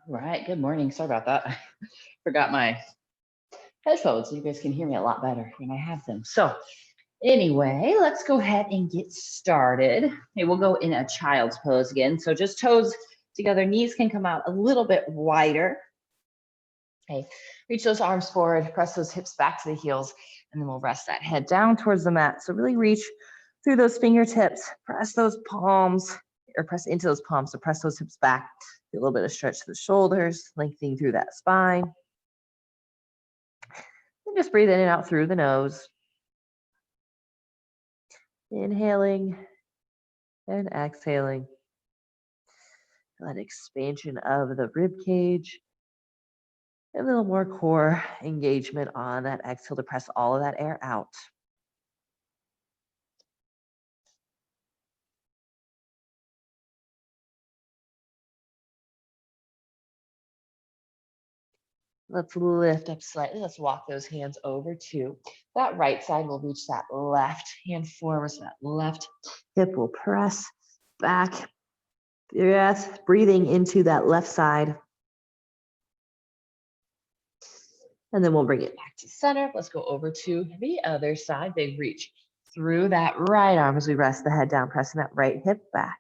All right, good morning. Sorry about that. I forgot my headphones so you guys can hear me a lot better when I have them. So, anyway, let's go ahead and get started. Okay, we'll go in a child's pose again. So, just toes together, knees can come out a little bit wider. Okay, reach those arms forward, press those hips back to the heels, and then we'll rest that head down towards the mat. So, really reach through those fingertips, press those palms, or press into those palms. So, press those hips back. A little bit of stretch to the shoulders, lengthening through that spine. And just breathe in and out through the nose. Inhaling and exhaling. That expansion of the rib cage. A little more core engagement on that exhale to press all of that air out. Let's lift up slightly. Let's walk those hands over to that right side. We'll reach that left hand forward. So that left hip will press back. Yes, breathing into that left side. And then we'll bring it back to center. Let's go over to the other side. Big reach through that right arm as we rest the head down, pressing that right hip back.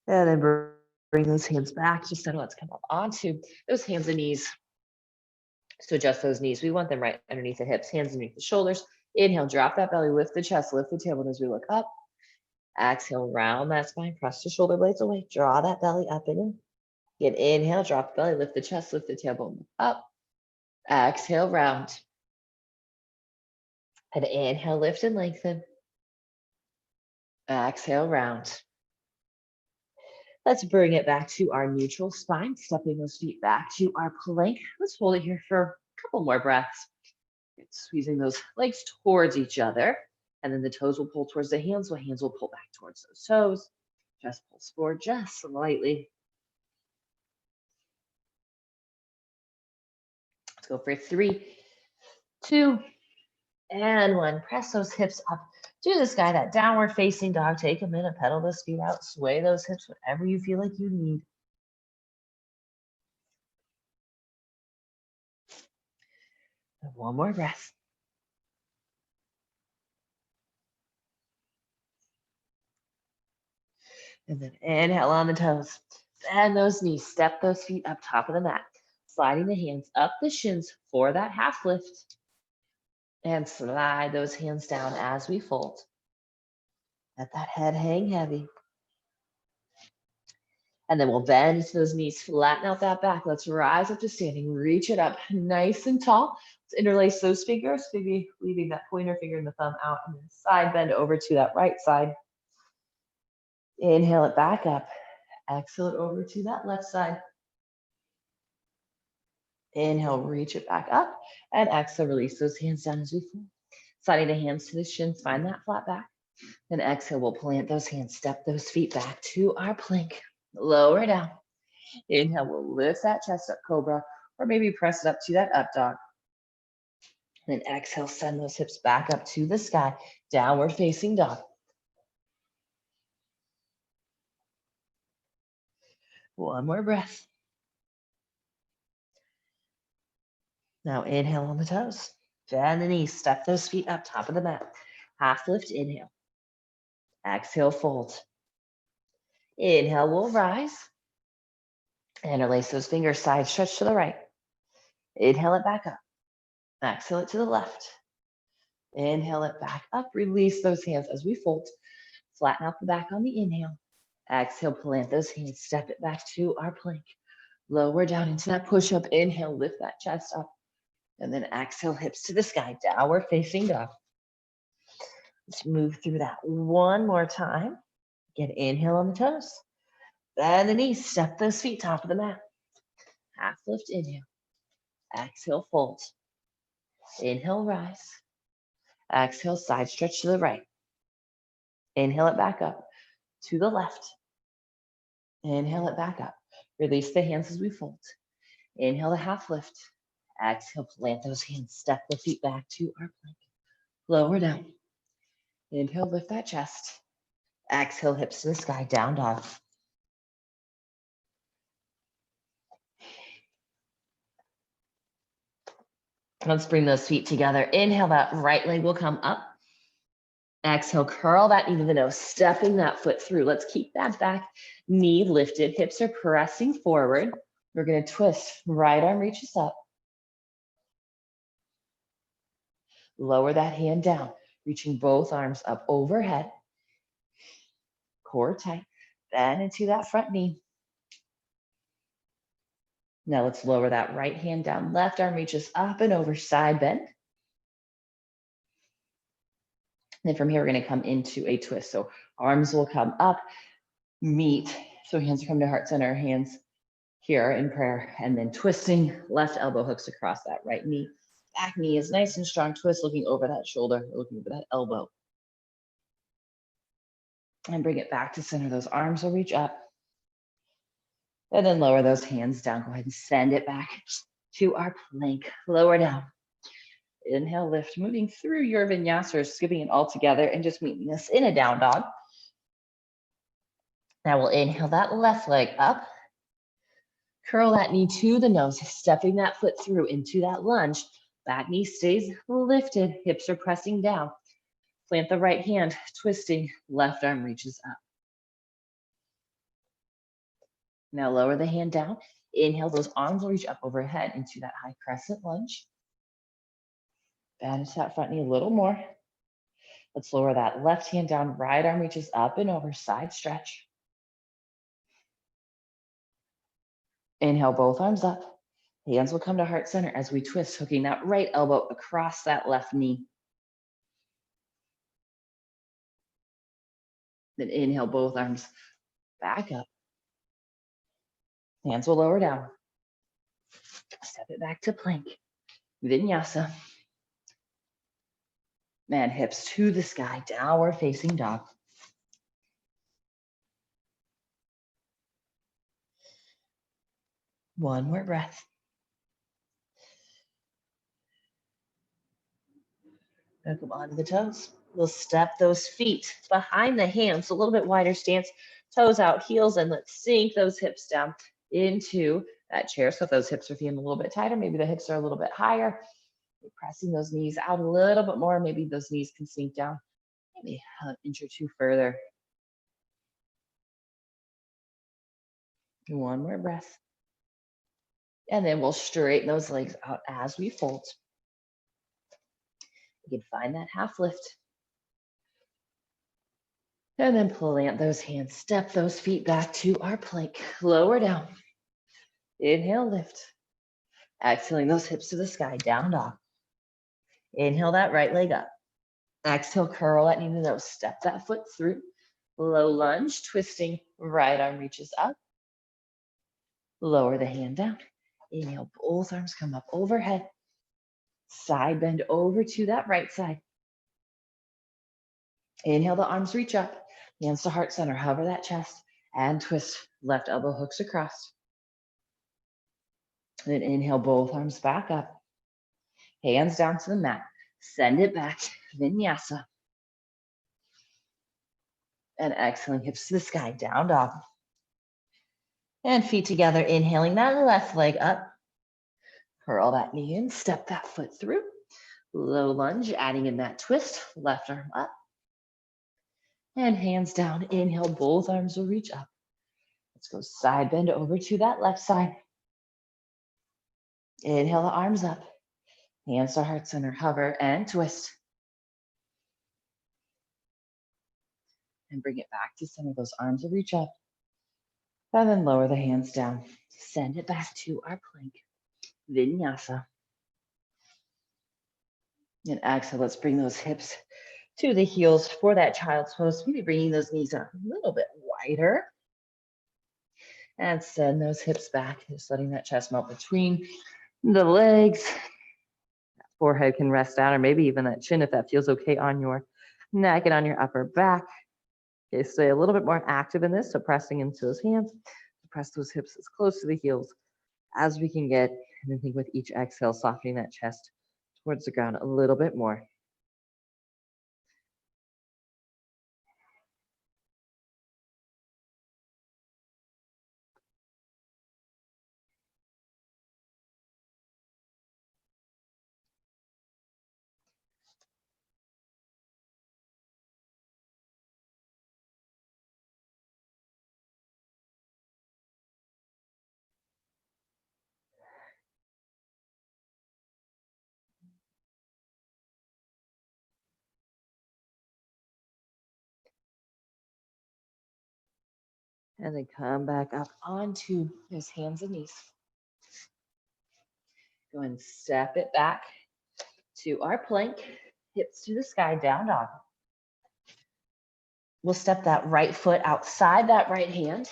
And then bring those hands back. Just settle. Let's come up onto those hands and knees. So adjust those knees. We want them right underneath the hips, hands underneath the shoulders. Inhale, drop that belly, lift the chest, lift the tailbone as we look up. Exhale, round that spine, press the shoulder blades away, draw that belly up and in. Again, inhale, drop the belly, lift the chest, lift the tailbone up. Exhale, round. And inhale, lift and lengthen. Exhale, round. Let's bring it back to our neutral spine, stepping those feet back to our plank. Let's hold it here for a couple more breaths. Squeezing those legs towards each other. And then the toes will pull towards the hands, while hands will pull back towards those toes. Just pulse forward just slightly. Let's go for 3, 2, and 1. Press those hips up to the sky, that downward facing dog. Take a minute, pedal those feet out, sway those hips, whatever you feel like you need. And one more breath. And then inhale on the toes. Bend those knees, step those feet up top of the mat. Sliding the hands up the shins for that half lift. And slide those hands down as we fold. Let that head hang heavy. And then we'll bend to those knees, flatten out that back. Let's rise up to standing, reach it up nice and tall. Let's interlace those fingers, maybe leaving that pointer finger and the thumb out, and then side bend over to that right side. Inhale it back up. Exhale it over to that left side. Inhale, reach it back up, and exhale, release those hands down as we fold. Sliding the hands to the shins, find that flat back. Then exhale, we'll plant those hands, step those feet back to our plank. Lower down. Inhale, we'll lift that chest up, cobra, or maybe press it up to that up dog. Then exhale, send those hips back up to the sky, downward facing dog. One more breath. Now inhale on the toes. Bend the knees, step those feet up, top of the mat. Half lift, inhale. Exhale, fold. Inhale, we'll rise. Interlace those fingers, side stretch to the right. Inhale it back up. Exhale it to the left. Inhale it back up. Release those hands as we fold. Flatten out the back on the inhale. Exhale, plant those hands, step it back to our plank. Lower down into that push-up. Inhale, lift that chest up. And then exhale, hips to the sky, downward facing dog. Let's move through that one more time. Again, inhale on the toes. Bend the knees, step those feet, top of the mat. Half lift, inhale. Exhale, fold. Inhale, rise. Exhale, side stretch to the right. Inhale it back up to the left. Inhale it back up. Release the hands as we fold. Inhale the half lift. Exhale, plant those hands, step the feet back to our plank. Lower down. Inhale, lift that chest. Exhale, hips to the sky, down dog. Let's bring those feet together. Inhale, that right leg will come up. Exhale, curl that knee to the nose, stepping that foot through. Let's keep that back knee lifted. Hips are pressing forward. We're going to twist. Right arm reaches up. Lower that hand down, reaching both arms up overhead. Core tight. Bend into that front knee. Now let's lower that right hand down. Left arm reaches up and over, side bend. Then from here, we're going to come into a twist. So arms will come up, meet. So hands come to heart center, hands here in prayer, and then twisting. Left elbow hooks across that right knee. Back knee is nice and strong. Twist, looking over that shoulder, looking over that elbow. And bring it back to center. Those arms will reach up. And then lower those hands down. Go ahead and send it back to our plank. Lower down. Inhale, lift, moving through your vinyasa, or skipping it all together and just meeting us in a down dog. Now we'll inhale that left leg up. Curl that knee to the nose, stepping that foot through into that lunge. Back knee stays lifted, hips are pressing down. Plant the right hand, twisting, left arm reaches up. Now lower the hand down. Inhale, those arms will reach up overhead into that high crescent lunge. Bend into that front knee a little more. Let's lower that left hand down, right arm reaches up and over, side stretch. Inhale, both arms up. Hands will come to heart center as we twist, hooking that right elbow across that left knee. Then inhale, both arms back up. Hands will lower down. Step it back to plank. Vinyasa. And hips to the sky, downward facing dog. One more breath. Now come onto the toes. We'll step those feet behind the hands, a little bit wider stance, toes out, heels in. Let's sink those hips down into that chair. So if those hips are feeling a little bit tighter, maybe the hips are a little bit higher. You're pressing those knees out a little bit more. Maybe those knees can sink down maybe an inch or two further. One more breath. And then we'll straighten those legs out as we fold. You can find that half lift. And then plant those hands, step those feet back to our plank. Lower down. Inhale, lift. Exhaling those hips to the sky, down dog. Inhale that right leg up. Exhale, curl that knee to the nose. Step that foot through. Low lunge, twisting. Right arm reaches up. Lower the hand down. Inhale, both arms come up overhead. Side bend over to that right side. Inhale, the arms reach up. Hands to heart center, hover that chest. And twist. Left elbow hooks across. Then inhale, both arms back up. Hands down to the mat. Send it back. Vinyasa. And exhaling, hips to the sky, down dog. And feet together, inhaling that left leg up. Curl that knee in, step that foot through. Low lunge, adding in that twist. Left arm up. And hands down. Inhale, both arms will reach up. Let's go side bend over to that left side. Inhale the arms up. Hands to heart center, hover and twist. And bring it back to center. Those arms will reach up. And then lower the hands down. Send it back to our plank. Vinyasa. And exhale, let's bring those hips to the heels for that child's pose. Maybe bringing those knees up a little bit wider. And send those hips back, just letting that chest melt between the legs. Forehead can rest down, or maybe even that chin if that feels okay on your neck and on your upper back. Okay, stay a little bit more active in this, so pressing into those hands. Press those hips as close to the heels as we can get. And then think with each exhale, softening that chest towards the ground a little bit more. And then come back up onto those hands and knees. Go and step it back to our plank, hips to the sky, down dog. We'll step that right foot outside that right hand.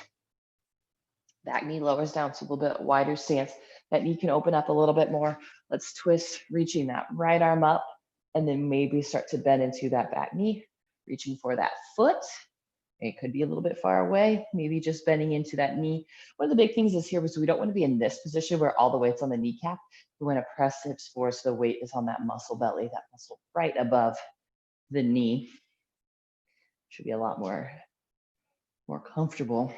Back knee lowers down to a little bit wider stance. That knee can open up a little bit more. Let's twist, reaching that right arm up, and then maybe start to bend into that back knee, reaching for that foot. It could be a little bit far away, maybe just bending into that knee. One of the big things is here is we don't want to be in this position where all the weight's on the kneecap. We want to press hips forward so the weight is on that muscle belly, that muscle right above the knee. Should be a lot more comfortable.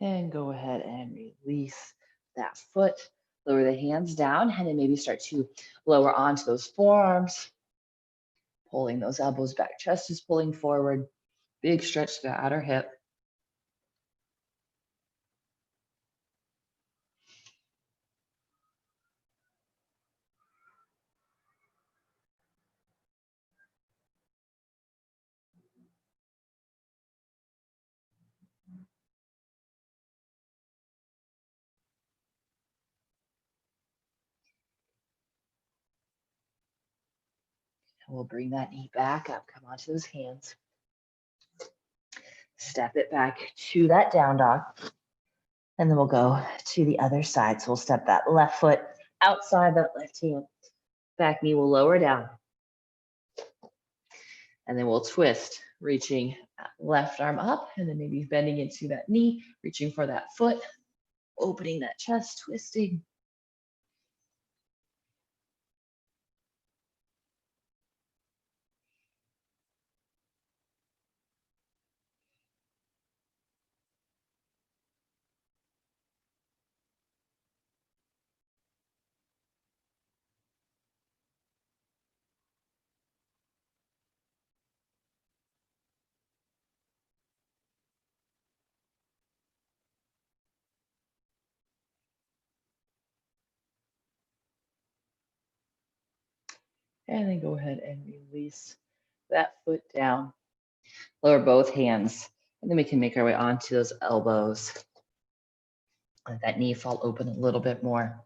And go ahead and release that foot. Lower the hands down and then maybe start to lower onto those forearms. Pulling those elbows back, chest is pulling forward. Big stretch to the outer hip. And we'll bring that knee back up. Come onto those hands. Step it back to that down dog. And then we'll go to the other side. So we'll step that left foot outside that left hand. Back knee will lower down. And then we'll twist, reaching left arm up and then maybe bending into that knee, reaching for that foot, opening that chest, twisting. And then go ahead and release that foot down. Lower both hands. And then we can make our way onto those elbows. Let that knee fall open a little bit more.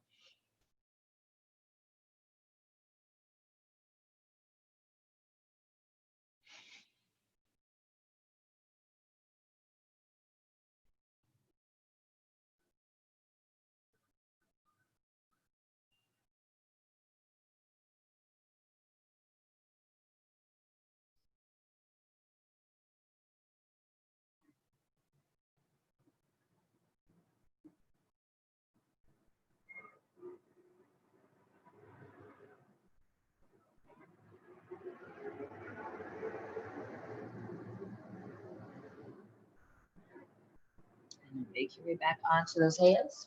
And make your way back onto those hands.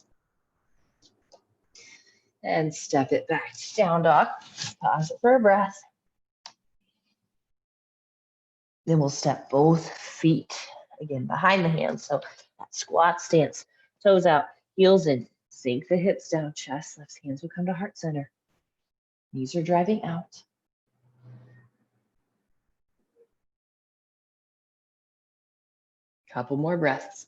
And step it back to down dog. Pause it for a breath. Then we'll step both feet again behind the hands. So that squat stance, toes out, heels in, sink the hips down, chest lifts, hands will come to heart center. Knees are driving out. Couple more breaths.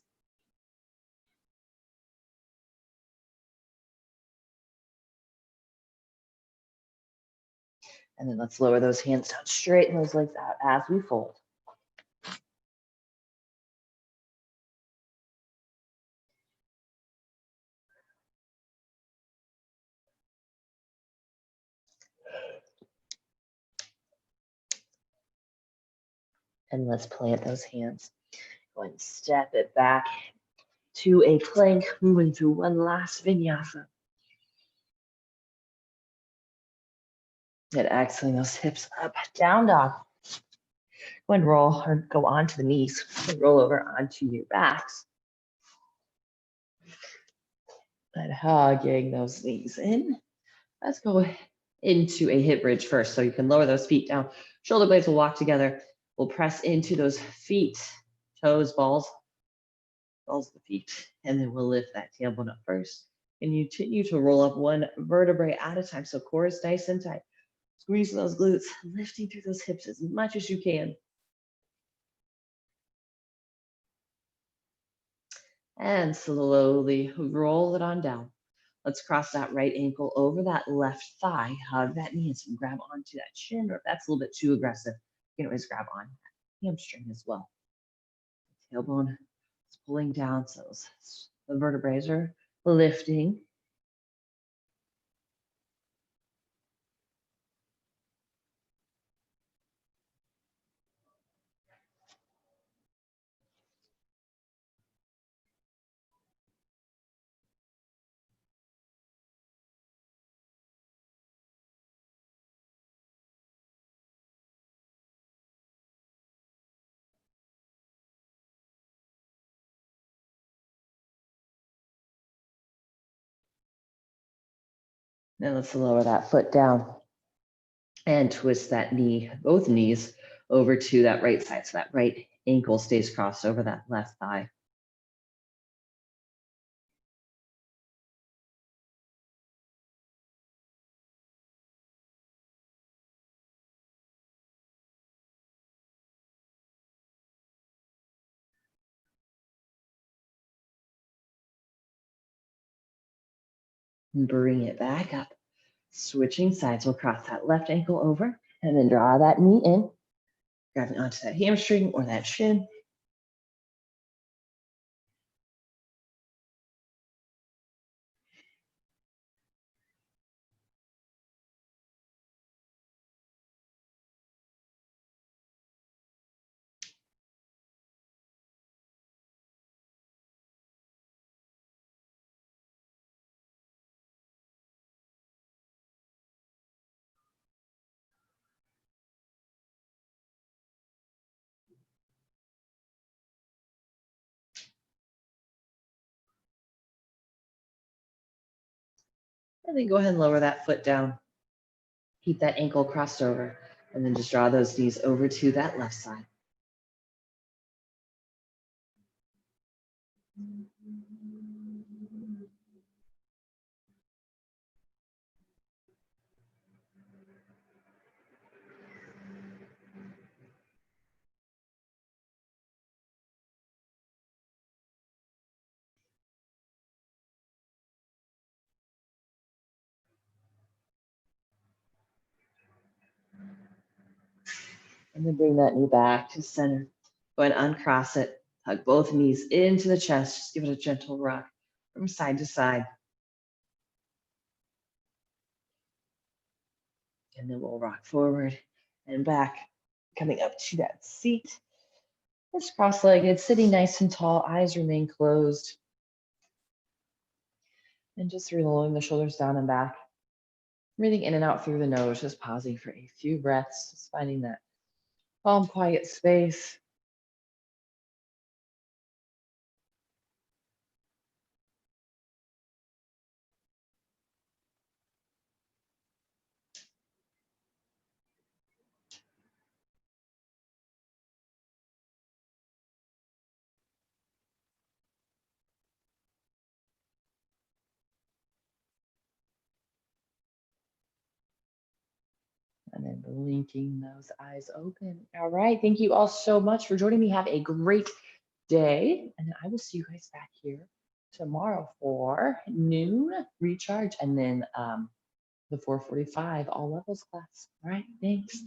And then let's lower those hands down, straighten those legs out as we fold. And let's plant those hands. Go ahead and step it back to a plank, moving through one last vinyasa. And exhaling those hips up, down dog. Go and roll or go onto the knees. Roll over onto your backs. And hugging those knees in. Let's go into a hip bridge first. So you can lower those feet down. Shoulder blades will walk together. We'll press into those feet, toes, balls of the feet. And then we'll lift that tailbone up first. And you continue to roll up one vertebrae at a time. So core is nice and tight. Squeeze those glutes, lifting through those hips as much as you can. And slowly roll it on down. Let's cross that right ankle over that left thigh. Hug that knee and grab onto that shin, or if that's a little bit too aggressive, you can always grab on that hamstring as well. Tailbone is pulling down, so the vertebrae are lifting. Then let's lower that foot down and twist that knee, both knees, over to that right side. So that right ankle stays crossed over that left thigh. And bring it back up. Switching sides, we'll cross that left ankle over and then draw that knee in, grabbing onto that hamstring or that shin. And then go ahead and lower that foot down. Keep that ankle crossed over, and then just draw those knees over to that left side. And then bring that knee back to center. Go ahead and uncross it. Hug both knees into the chest. Just give it a gentle rock from side to side. And then we'll rock forward and back, coming up to that seat. Just cross-legged, sitting nice and tall, eyes remain closed. And just rolling the shoulders down and back. Breathing in and out through the nose, just pausing for a few breaths, just finding that calm, quiet space. And then blinking those eyes open. All right. Thank you all so much for joining me. Have a great day. And I will see you guys back here tomorrow for noon recharge and then the 445 all levels class. All right, thanks.